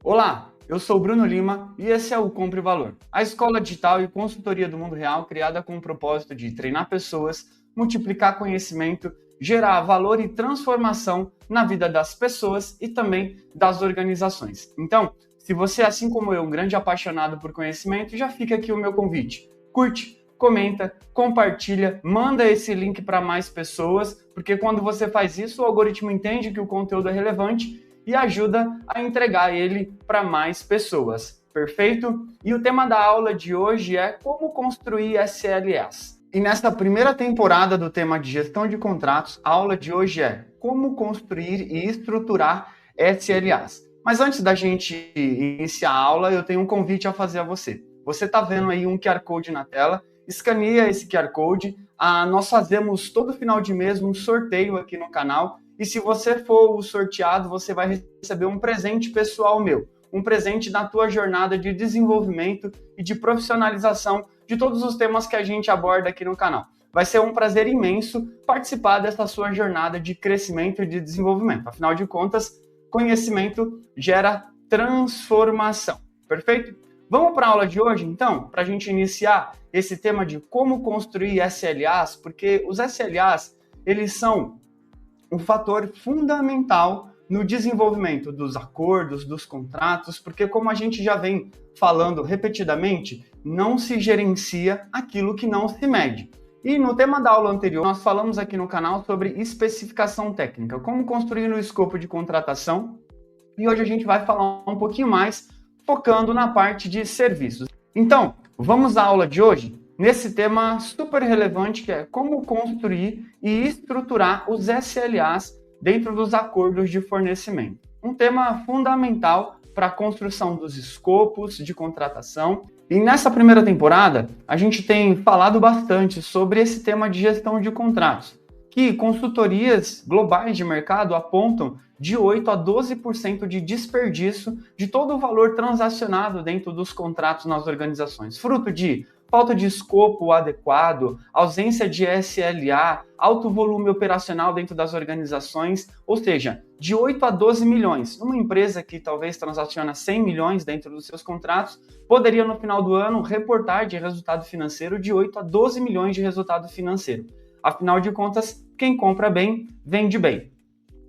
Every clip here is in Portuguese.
Olá, eu sou o Bruno Lima e esse é o Compre Valor, a escola digital e consultoria do mundo real criada com o propósito de treinar pessoas, multiplicar conhecimento, gerar valor e transformação na vida das pessoas e também das organizações. Então, se você, assim como eu, um grande apaixonado por conhecimento, já fica aqui o meu convite. Curte, comenta, compartilha, manda esse link para mais pessoas, porque quando você faz isso, o algoritmo entende que o conteúdo é relevante e ajuda a entregar ele para mais pessoas. Perfeito? E o tema da aula de hoje é como construir SLAs. E nesta primeira temporada do tema de gestão de contratos, a aula de hoje é como construir e estruturar SLAs. Mas antes da gente iniciar a aula, eu tenho um convite a fazer a você. Você está vendo aí um QR Code na tela, escaneia esse QR Code. Nós fazemos todo final de mês um sorteio aqui no canal. E se você for o sorteado, você vai receber um presente pessoal meu, um presente na tua jornada de desenvolvimento e de profissionalização de todos os temas que a gente aborda aqui no canal. Vai ser um prazer imenso participar dessa sua jornada de crescimento e de desenvolvimento. Afinal de contas, conhecimento gera transformação. Perfeito? Vamos para a aula de hoje, então, para a gente iniciar esse tema de como construir SLAs, porque os SLAs, eles são um fator fundamental no desenvolvimento dos acordos, dos contratos, porque como a gente já vem falando repetidamente, não se gerencia aquilo que não se mede. E no tema da aula anterior, nós falamos aqui no canal sobre especificação técnica, como construir o escopo de contratação, e hoje a gente vai falar um pouquinho mais focando na parte de serviços. Então, vamos à aula de hoje? Nesse tema super relevante que é como construir e estruturar os SLAs dentro dos acordos de fornecimento. Um tema fundamental para a construção dos escopos de contratação. E nessa primeira temporada, a gente tem falado bastante sobre esse tema de gestão de contratos, que consultorias globais de mercado apontam de 8 a 12% de desperdício de todo o valor transacionado dentro dos contratos nas organizações, fruto de falta de escopo adequado, ausência de SLA, alto volume operacional dentro das organizações, ou seja, de 8 a 12 milhões. Uma empresa que talvez transaciona 100 milhões dentro dos seus contratos, poderia no final do ano reportar de resultado financeiro de 8 a 12 milhões de resultado financeiro. Afinal de contas, quem compra bem, vende bem.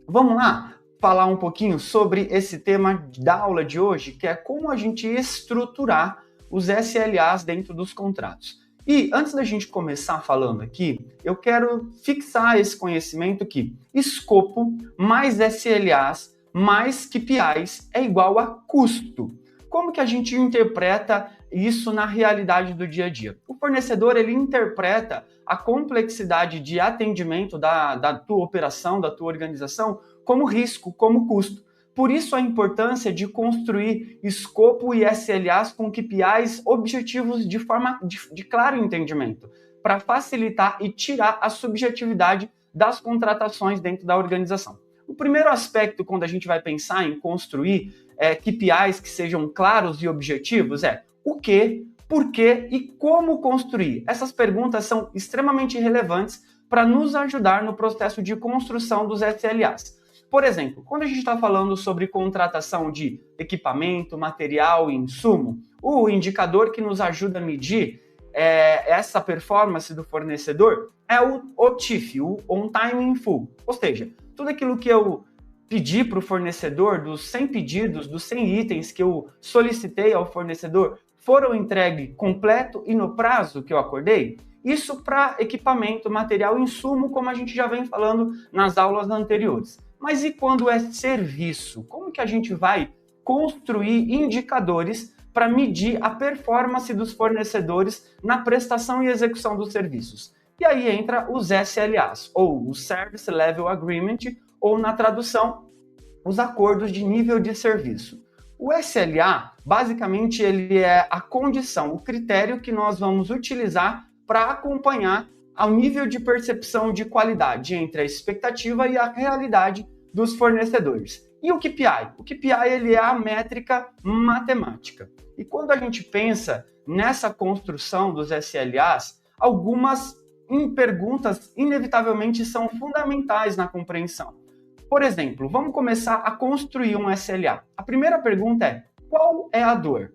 Vamos lá falar um pouquinho sobre esse tema da aula de hoje, que é como a gente estruturar os SLAs dentro dos contratos. E antes da gente começar falando aqui, eu quero fixar esse conhecimento que escopo mais SLAs mais KPIs é igual a custo. Como que a gente interpreta isso na realidade do dia a dia? O fornecedor, ele interpreta a complexidade de atendimento da tua operação, da tua organização, como risco, como custo. Por isso a importância de construir escopo e SLAs com KPIs objetivos de forma de claro entendimento, para facilitar e tirar a subjetividade das contratações dentro da organização. O primeiro aspecto, quando a gente vai pensar em construir KPIs que sejam claros e objetivos, é o que, por que e como construir. Essas perguntas são extremamente relevantes para nos ajudar no processo de construção dos SLAs. Por exemplo, quando a gente está falando sobre contratação de equipamento, material e insumo, o indicador que nos ajuda a medir essa performance do fornecedor é o OTIF, o On Time in Full. Ou seja, tudo aquilo que eu pedi para o fornecedor, dos 100 pedidos, dos 100 itens que eu solicitei ao fornecedor, foram entregues completo e no prazo que eu acordei? Isso para equipamento, material e insumo, como a gente já vem falando nas aulas anteriores. Mas e quando é serviço? Como que a gente vai construir indicadores para medir a performance dos fornecedores na prestação e execução dos serviços? E aí entra os SLAs, ou o Service Level Agreement, ou na tradução, os acordos de nível de serviço. O SLA, basicamente, ele é a condição, o critério que nós vamos utilizar para acompanhar ao nível de percepção de qualidade entre a expectativa e a realidade dos fornecedores. E o KPI? O KPI ele é a métrica matemática. E quando a gente pensa nessa construção dos SLAs, algumas perguntas inevitavelmente são fundamentais na compreensão. Por exemplo, vamos começar a construir um SLA. A primeira pergunta é: qual é a dor?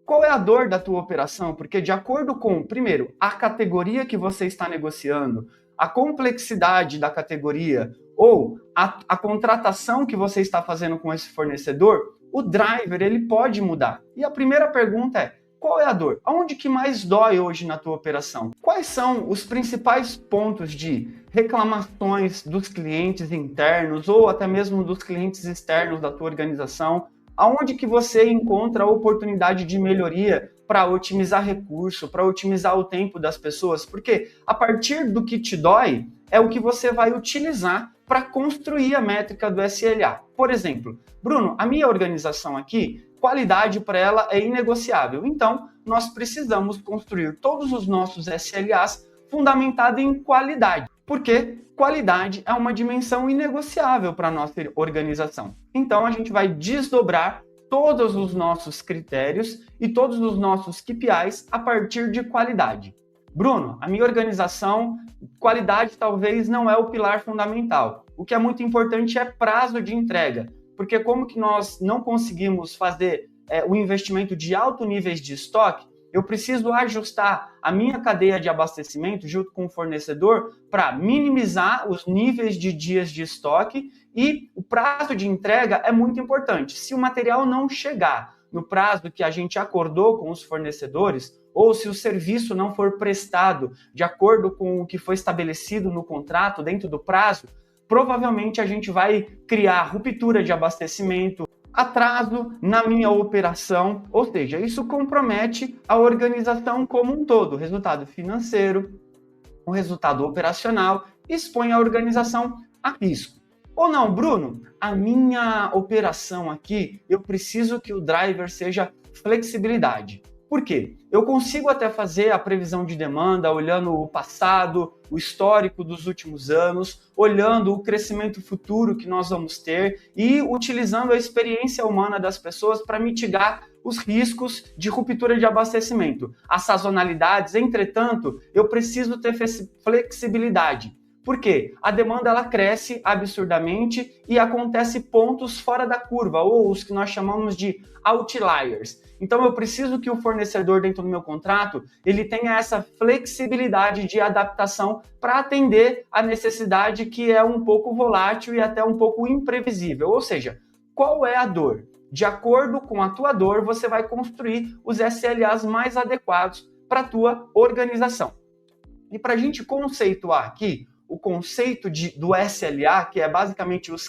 Qual é a dor da tua operação? Porque de acordo com, primeiro, a categoria que você está negociando, a complexidade da categoria ou a contratação que você está fazendo com esse fornecedor, o driver ele pode mudar. E a primeira pergunta é: qual é a dor? Aonde que mais dói hoje na tua operação? Quais são os principais pontos de reclamações dos clientes internos ou até mesmo dos clientes externos da tua organização? Aonde que você encontra a oportunidade de melhoria para otimizar recurso, para otimizar o tempo das pessoas? Porque a partir do que te dói é o que você vai utilizar para construir a métrica do SLA. Por exemplo, Bruno, a minha organização aqui, qualidade para ela é inegociável. Então, nós precisamos construir todos os nossos SLAs fundamentado em qualidade. Porque qualidade é uma dimensão inegociável para a nossa organização. Então, a gente vai desdobrar todos os nossos critérios e todos os nossos KPIs a partir de qualidade. Bruno, a minha organização, qualidade talvez não é o pilar fundamental. O que é muito importante é prazo de entrega, porque como que nós não conseguimos fazer o investimento de alto níveis de estoque, eu preciso ajustar a minha cadeia de abastecimento junto com o fornecedor para minimizar os níveis de dias de estoque e o prazo de entrega é muito importante. Se o material não chegar no prazo que a gente acordou com os fornecedores, ou se o serviço não for prestado de acordo com o que foi estabelecido no contrato dentro do prazo, provavelmente a gente vai criar ruptura de abastecimento, atraso na minha operação, ou seja, isso compromete a organização como um todo, o resultado financeiro, o resultado operacional, expõe a organização a risco. Ou não, Bruno, a minha operação aqui, eu preciso que o driver seja flexibilidade. Por quê? Eu consigo até fazer a previsão de demanda olhando o passado, o histórico dos últimos anos, olhando o crescimento futuro que nós vamos ter e utilizando a experiência humana das pessoas para mitigar os riscos de ruptura de abastecimento. As sazonalidades, entretanto, eu preciso ter flexibilidade. Por quê? A demanda ela cresce absurdamente e acontece pontos fora da curva, ou os que nós chamamos de outliers. Então eu preciso que o fornecedor dentro do meu contrato, ele tenha essa flexibilidade de adaptação para atender a necessidade que é um pouco volátil e até um pouco imprevisível. Ou seja, qual é a dor? De acordo com a tua dor, você vai construir os SLAs mais adequados para a tua organização. E para a gente conceituar aqui, o conceito do SLA, que é basicamente os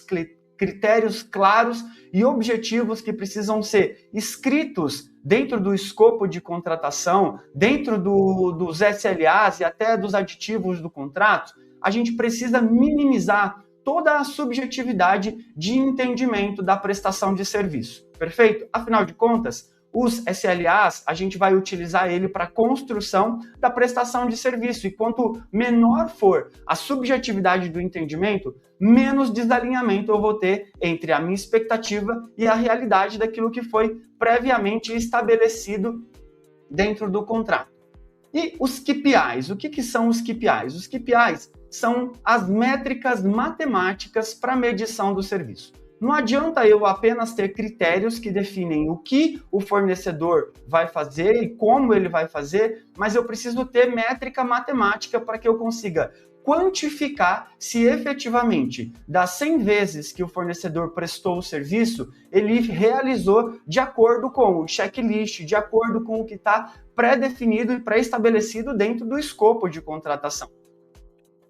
critérios claros e objetivos que precisam ser escritos dentro do escopo de contratação, dentro dos SLAs e até dos aditivos do contrato, a gente precisa minimizar toda a subjetividade de entendimento da prestação de serviço. Perfeito? Afinal de contas, os SLAs, a gente vai utilizar ele para construção da prestação de serviço. E quanto menor for a subjetividade do entendimento, menos desalinhamento eu vou ter entre a minha expectativa e a realidade daquilo que foi previamente estabelecido dentro do contrato. E os KPIs, o que são os KPIs? Os KPIs são as métricas matemáticas para medição do serviço. Não adianta eu apenas ter critérios que definem o que o fornecedor vai fazer e como ele vai fazer, mas eu preciso ter métrica matemática para que eu consiga quantificar se efetivamente das 100 vezes que o fornecedor prestou o serviço, ele realizou de acordo com o checklist, de acordo com o que está pré-definido e pré-estabelecido dentro do escopo de contratação.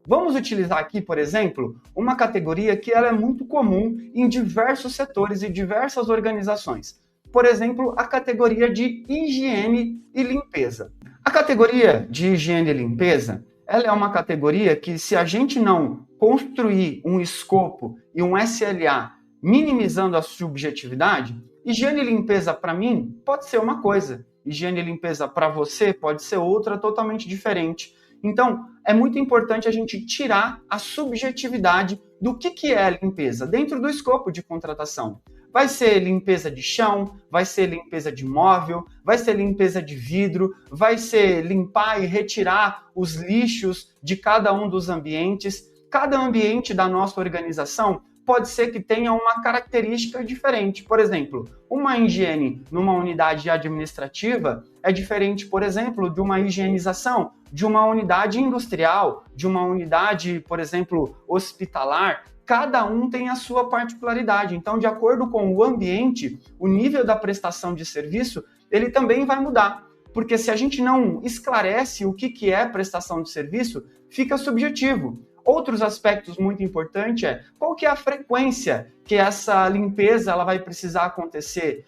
Vamos utilizar aqui, por exemplo, uma categoria que ela é muito comum em diversos setores e diversas organizações. Por exemplo, a categoria de higiene e limpeza. A categoria de higiene e limpeza, ela é uma categoria que, se a gente não construir um escopo e um SLA minimizando a subjetividade, higiene e limpeza para mim pode ser uma coisa, higiene e limpeza para você pode ser outra totalmente diferente. Então, é muito importante a gente tirar a subjetividade do que é a limpeza dentro do escopo de contratação. Vai ser limpeza de chão, vai ser limpeza de móvel, vai ser limpeza de vidro, vai ser limpar e retirar os lixos de cada um dos ambientes. cada ambiente da nossa organização pode ser que tenha uma característica diferente. Por exemplo, uma higiene numa unidade administrativa é diferente, por exemplo, de uma higienização de uma unidade industrial, de uma unidade, por exemplo, hospitalar. Cada um tem a sua particularidade. Então, de acordo com o ambiente, o nível da prestação de serviço, ele também vai mudar. Porque se a gente não esclarece o que é prestação de serviço, fica subjetivo. Outros aspectos muito importantes é qual que é a frequência que essa limpeza ela vai precisar acontecer,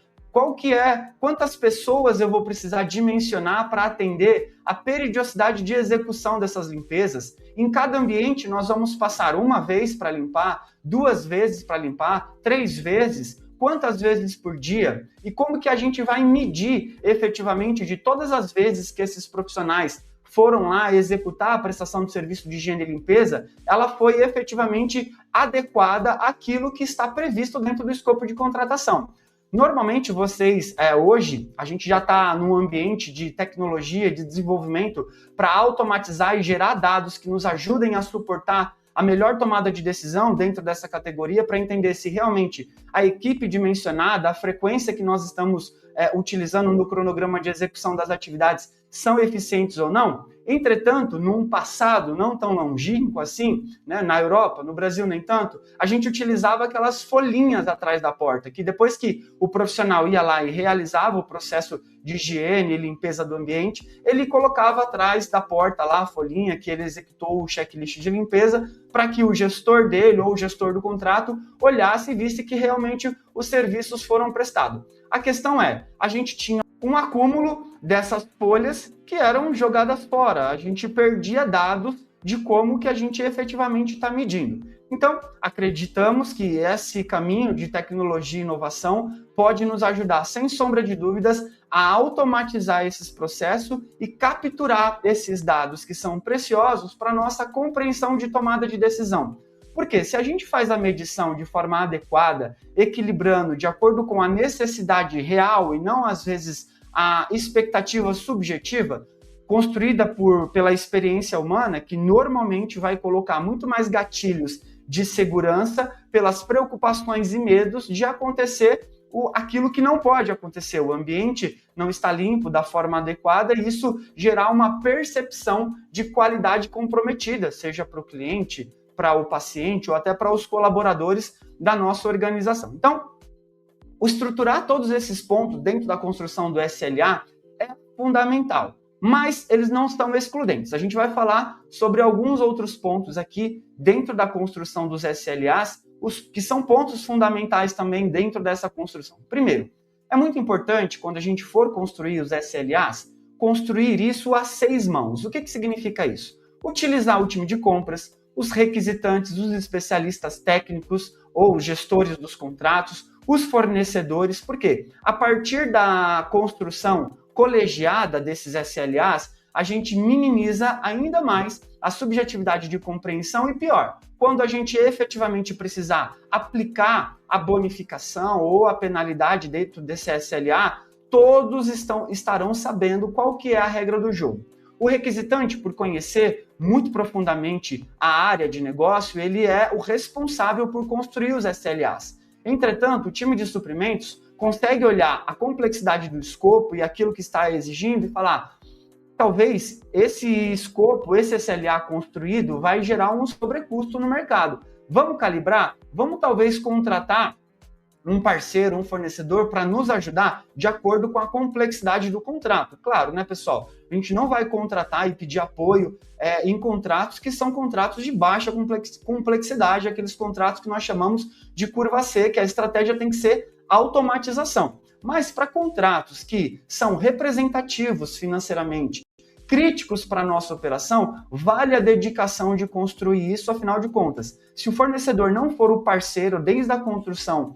quantas pessoas eu vou precisar dimensionar para atender a periodicidade de execução dessas limpezas. Em cada ambiente nós vamos passar uma vez para limpar, 2 vezes para limpar, 3 vezes, quantas vezes por dia e como que a gente vai medir efetivamente de todas as vezes que esses profissionais foram lá executar a prestação de serviço de higiene e limpeza, ela foi efetivamente adequada àquilo que está previsto dentro do escopo de contratação. Normalmente hoje, a gente já está num ambiente de tecnologia, de desenvolvimento para automatizar e gerar dados que nos ajudem a suportar a melhor tomada de decisão dentro dessa categoria para entender se realmente a equipe dimensionada, a frequência que nós estamos utilizando no cronograma de execução das atividades são eficientes ou não. Entretanto, num passado não tão longínquo assim, né, na Europa, no Brasil nem tanto, a gente utilizava aquelas folhinhas atrás da porta, que depois que o profissional ia lá e realizava o processo de higiene e limpeza do ambiente, ele colocava atrás da porta lá a folhinha que ele executou o checklist de limpeza para que o gestor dele ou o gestor do contrato olhasse e visse que realmente os serviços foram prestados. A questão é, a gente tinha um acúmulo dessas folhas que eram jogadas fora. A gente perdia dados de como que a gente efetivamente está medindo. Então, acreditamos que esse caminho de tecnologia e inovação pode nos ajudar, sem sombra de dúvidas, a automatizar esses processos e capturar esses dados que são preciosos para a nossa compreensão de tomada de decisão. Porque se a gente faz a medição de forma adequada, equilibrando de acordo com a necessidade real e não, às vezes, a expectativa subjetiva, construída pela experiência humana, que normalmente vai colocar muito mais gatilhos de segurança pelas preocupações e medos de acontecer aquilo que não pode acontecer. O ambiente não está limpo da forma adequada e isso gerar uma percepção de qualidade comprometida, seja para o cliente, para o paciente ou até para os colaboradores da nossa organização. Então, estruturar todos esses pontos dentro da construção do SLA é fundamental, mas eles não estão excludentes. A gente vai falar sobre alguns outros pontos aqui dentro da construção dos SLAs, que são pontos fundamentais também dentro dessa construção. Primeiro, é muito importante, quando a gente for construir os SLAs, construir isso a 6 mãos. O que significa isso? Utilizar o time de compras, os requisitantes, os especialistas técnicos ou gestores dos contratos, os fornecedores, porque a partir da construção colegiada desses SLAs, a gente minimiza ainda mais a subjetividade de compreensão e pior, quando a gente efetivamente precisar aplicar a bonificação ou a penalidade dentro desse SLA, todos estarão sabendo qual que é a regra do jogo. O requisitante, por conhecer muito profundamente a área de negócio, ele é o responsável por construir os SLAs. Entretanto, o time de suprimentos consegue olhar a complexidade do escopo e aquilo que está exigindo e falar, talvez esse escopo, esse SLA construído vai gerar um sobrecusto no mercado. Vamos calibrar? Vamos talvez contratar um parceiro, um fornecedor para nos ajudar de acordo com a complexidade do contrato. Claro, né, pessoal? A gente não vai contratar e pedir apoio em contratos que são contratos de baixa complexidade, aqueles contratos que nós chamamos de curva C, que a estratégia tem que ser automatização. Mas para contratos que são representativos financeiramente, críticos para a nossa operação, vale a dedicação de construir isso, afinal de contas. Se o fornecedor não for o parceiro desde a construção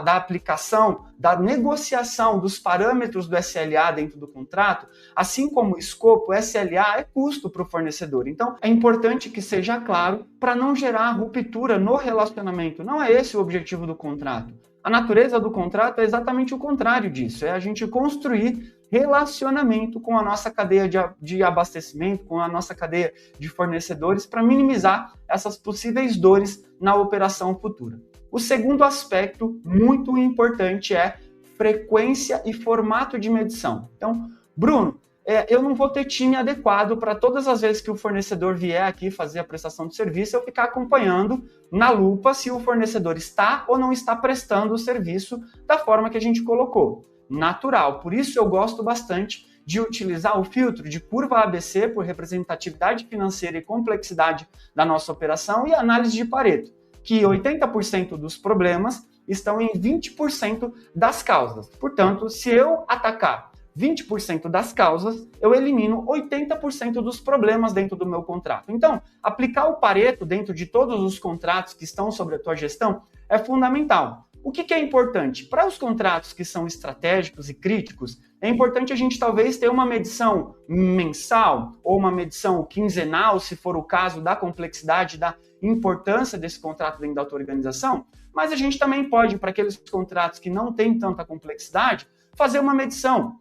da aplicação, da negociação dos parâmetros do SLA dentro do contrato, assim como o escopo, o SLA é custo para o fornecedor. Então, é importante que seja claro para não gerar ruptura no relacionamento. Não é esse o objetivo do contrato. A natureza do contrato é exatamente o contrário disso, é a gente construir relacionamento com a nossa cadeia de abastecimento, com a nossa cadeia de fornecedores, para minimizar essas possíveis dores na operação futura. O segundo aspecto muito importante é frequência e formato de medição. Então, Bruno, eu não vou ter time adequado para todas as vezes que o fornecedor vier aqui fazer a prestação de serviço, eu ficar acompanhando na lupa se o fornecedor está ou não está prestando o serviço da forma que a gente colocou. Natural. Por isso eu gosto bastante de utilizar o filtro de curva ABC por representatividade financeira e complexidade da nossa operação e análise de Pareto, que 80% dos problemas estão em 20% das causas. Portanto, se eu atacar 20% das causas, eu elimino 80% dos problemas dentro do meu contrato. Então, aplicar o Pareto dentro de todos os contratos que estão sob a tua gestão é fundamental. O que é importante? Para os contratos que são estratégicos e críticos, é importante a gente talvez ter uma medição mensal ou uma medição quinzenal, se for o caso da complexidade, da importância desse contrato dentro da tua organização, mas a gente também pode, para aqueles contratos que não têm tanta complexidade, fazer uma medição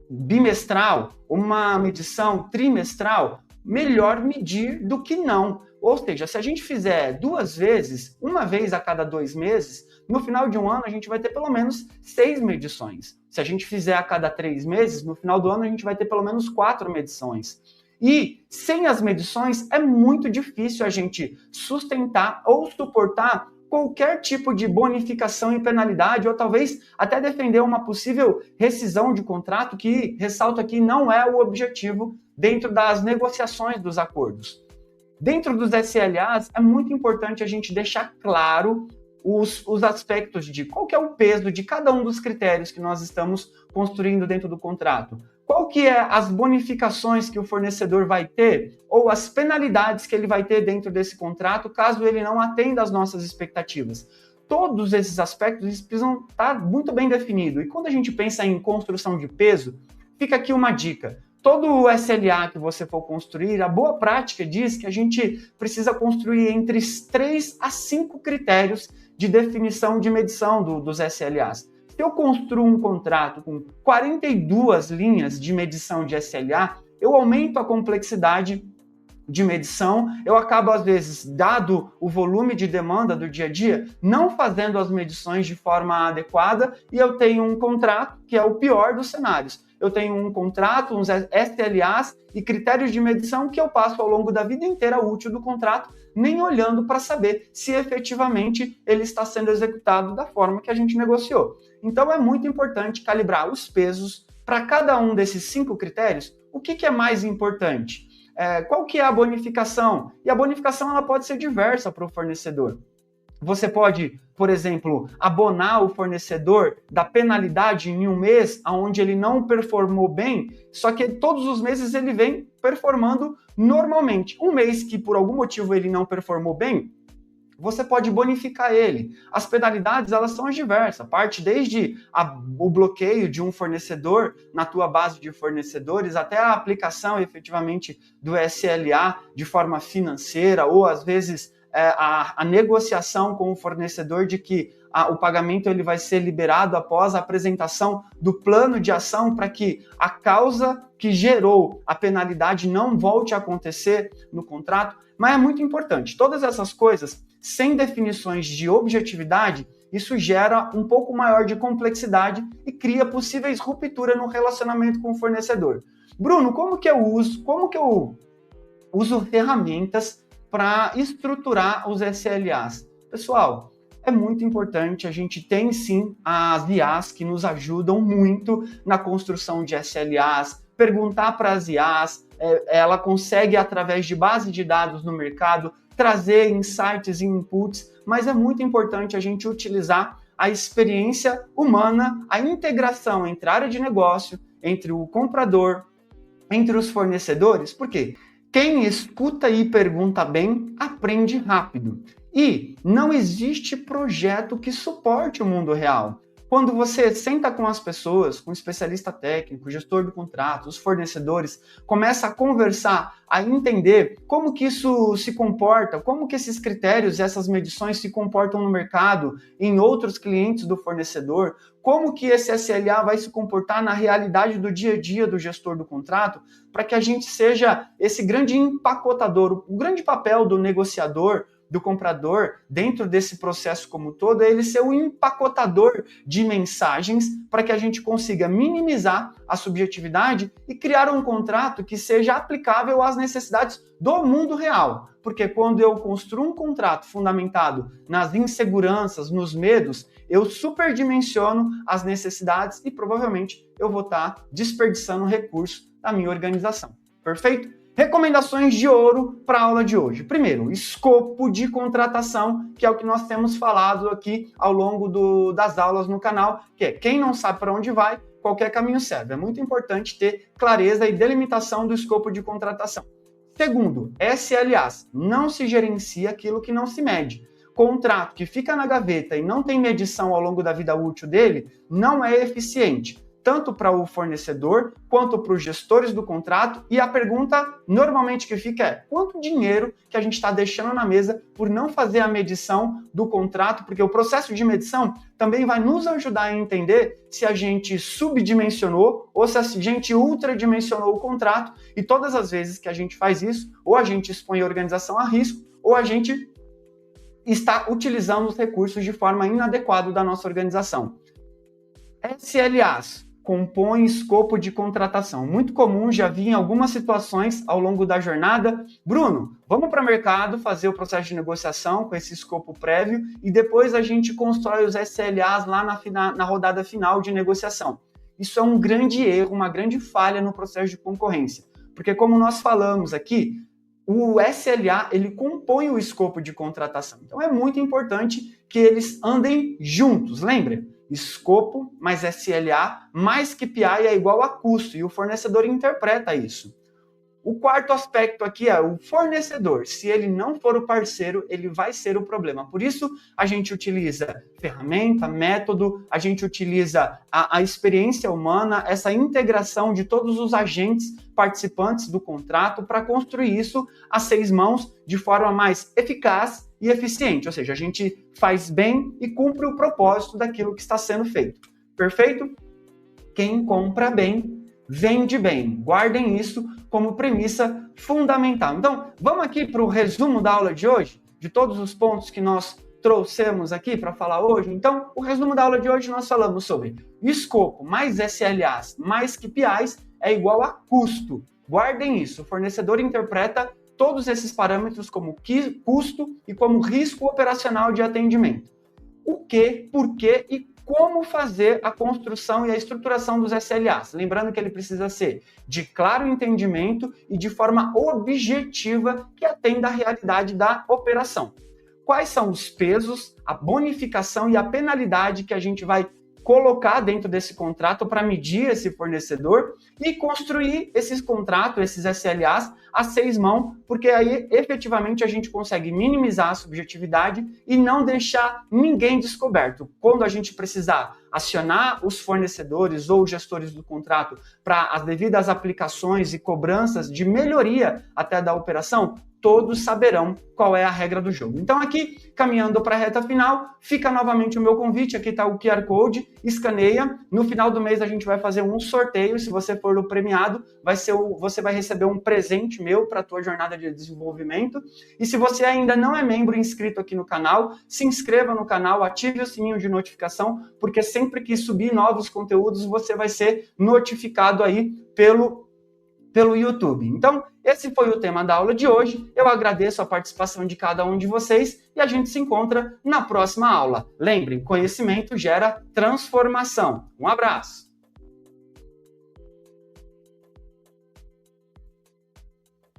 bimestral, uma medição trimestral, melhor medir do que não. Ou seja, se a gente fizer 2 vezes, uma vez a cada 2 meses, no final de um ano a gente vai ter pelo menos 6 medições. Se a gente fizer a cada 3 meses, no final do ano a gente vai ter pelo menos 4 medições. E sem as medições é muito difícil a gente sustentar ou suportar qualquer tipo de bonificação e penalidade, ou talvez até defender uma possível rescisão de contrato, que, ressalto aqui, não é o objetivo dentro das negociações dos acordos. Dentro dos SLAs, é muito importante a gente deixar claro os aspectos de qual que é o peso de cada um dos critérios que nós estamos construindo dentro do contrato. Qual que é as bonificações que o fornecedor vai ter ou as penalidades que ele vai ter dentro desse contrato caso ele não atenda às nossas expectativas. Todos esses aspectos precisam estar muito bem definidos. E quando a gente pensa em construção de peso, fica aqui uma dica. Todo o SLA que você for construir, a boa prática diz que a gente precisa construir entre 3 a 5 critérios de definição de medição dos SLAs. Se eu construo um contrato com 42 linhas de medição de SLA, eu aumento a complexidade de medição, eu acabo, às vezes, dado o volume de demanda do dia a dia, não fazendo as medições de forma adequada e eu tenho um contrato que é o pior dos cenários. Eu tenho um contrato, uns SLAs e critérios de medição que eu passo ao longo da vida inteira útil do contrato, nem olhando para saber se efetivamente ele está sendo executado da forma que a gente negociou. Então é muito importante calibrar os pesos para cada um desses 5 critérios. O que é mais importante? Qual que é a bonificação? E a bonificação ela pode ser diversa para o fornecedor. Você pode, por exemplo, abonar o fornecedor da penalidade em um mês onde ele não performou bem, só que todos os meses ele vem performando normalmente. Um mês que por algum motivo ele não performou bem, você pode bonificar ele. As penalidades, elas são diversas. Parte desde o bloqueio de um fornecedor na tua base de fornecedores, até a aplicação efetivamente do SLA de forma financeira, ou às vezes a negociação com o fornecedor de que o pagamento ele vai ser liberado após a apresentação do plano de ação para que a causa que gerou a penalidade não volte a acontecer no contrato. Mas é muito importante. Todas essas coisas, sem definições de objetividade, isso gera um pouco maior de complexidade e cria possíveis rupturas no relacionamento com o fornecedor. Bruno, como que eu uso ferramentas para estruturar os SLAs? Pessoal, é muito importante, a gente tem sim as IAs que nos ajudam muito na construção de SLAs, perguntar para as IAs, ela consegue através de base de dados no mercado trazer insights e inputs, mas é muito importante a gente utilizar a experiência humana, a integração entre a área de negócio, entre o comprador, entre os fornecedores, porque quem escuta e pergunta bem, aprende rápido. E não existe projeto que suporte o mundo real. Quando você senta com as pessoas, com o especialista técnico, o gestor do contrato, os fornecedores, começa a conversar, a entender como que isso se comporta, como que esses critérios e essas medições se comportam no mercado, em outros clientes do fornecedor, como que esse SLA vai se comportar na realidade do dia a dia do gestor do contrato, para que a gente seja esse grande empacotador, o grande papel do negociador, do comprador, dentro desse processo como todo, é ele ser o empacotador de mensagens para que a gente consiga minimizar a subjetividade e criar um contrato que seja aplicável às necessidades do mundo real. Porque quando eu construo um contrato fundamentado nas inseguranças, nos medos, eu superdimensiono as necessidades e provavelmente eu vou estar desperdiçando recurso da minha organização. Perfeito? Recomendações de ouro para a aula de hoje. Primeiro, escopo de contratação, que é o que nós temos falado aqui ao longo das aulas no canal, que é quem não sabe para onde vai, qualquer caminho serve. É muito importante ter clareza e delimitação do escopo de contratação. Segundo, SLAs. Não se gerencia aquilo que não se mede. Contrato que fica na gaveta e não tem medição ao longo da vida útil dele, não é eficiente, tanto para o fornecedor quanto para os gestores do contrato. E a pergunta normalmente que fica é: quanto dinheiro que a gente está deixando na mesa por não fazer a medição do contrato? Porque o processo de medição também vai nos ajudar a entender se a gente subdimensionou ou se a gente ultradimensionou o contrato. E todas as vezes que a gente faz isso, ou a gente expõe a organização a risco, ou a gente está utilizando os recursos de forma inadequada da nossa organização. SLAs compõe escopo de contratação. Muito comum, já vi em algumas situações ao longo da jornada. Bruno, vamos para o mercado fazer o processo de negociação com esse escopo prévio e depois a gente constrói os SLAs lá na rodada final de negociação. Isso é um grande erro, uma grande falha no processo de concorrência. Porque como nós falamos aqui, o SLA, ele compõe o escopo de contratação. Então é muito importante que eles andem juntos, lembra? Escopo mais SLA mais KPI é igual a custo, e o fornecedor interpreta isso. O quarto aspecto aqui é o fornecedor. Se ele não for o parceiro, ele vai ser o problema. Por isso, a gente utiliza ferramenta, método, a gente utiliza a experiência humana, essa integração de todos os agentes participantes do contrato para construir isso a 6 mãos de forma mais eficaz e eficiente. Ou seja, a gente faz bem e cumpre o propósito daquilo que está sendo feito. Perfeito? Quem compra bem, vende bem. Guardem isso como premissa fundamental. Então, vamos aqui para o resumo da aula de hoje, de todos os pontos que nós trouxemos aqui para falar hoje. Então, o resumo da aula de hoje nós falamos sobre escopo mais SLAs mais KPIs é igual a custo. Guardem isso. O fornecedor interpreta todos esses parâmetros como custo e como risco operacional de atendimento. O que, por que e como fazer a construção e a estruturação dos SLAs. Lembrando que ele precisa ser de claro entendimento e de forma objetiva que atenda à realidade da operação. Quais são os pesos, a bonificação e a penalidade que a gente vai colocar dentro desse contrato para medir esse fornecedor e construir esses contratos, esses SLAs, a 6 mãos, porque aí efetivamente a gente consegue minimizar a subjetividade e não deixar ninguém descoberto. Quando a gente precisar acionar os fornecedores ou gestores do contrato para as devidas aplicações e cobranças de melhoria até da operação, todos saberão qual é a regra do jogo. Então aqui, caminhando para a reta final, fica novamente o meu convite, aqui está o QR Code, escaneia, no final do mês a gente vai fazer um sorteio, se você for o premiado, você vai receber um presente meu para a tua jornada de desenvolvimento, e se você ainda não é membro inscrito aqui no canal, se inscreva no canal, ative o sininho de notificação, porque sempre que subir novos conteúdos, você vai ser notificado aí pelo YouTube. Então, esse foi o tema da aula de hoje. Eu agradeço a participação de cada um de vocês e a gente se encontra na próxima aula. Lembrem, conhecimento gera transformação. Um abraço!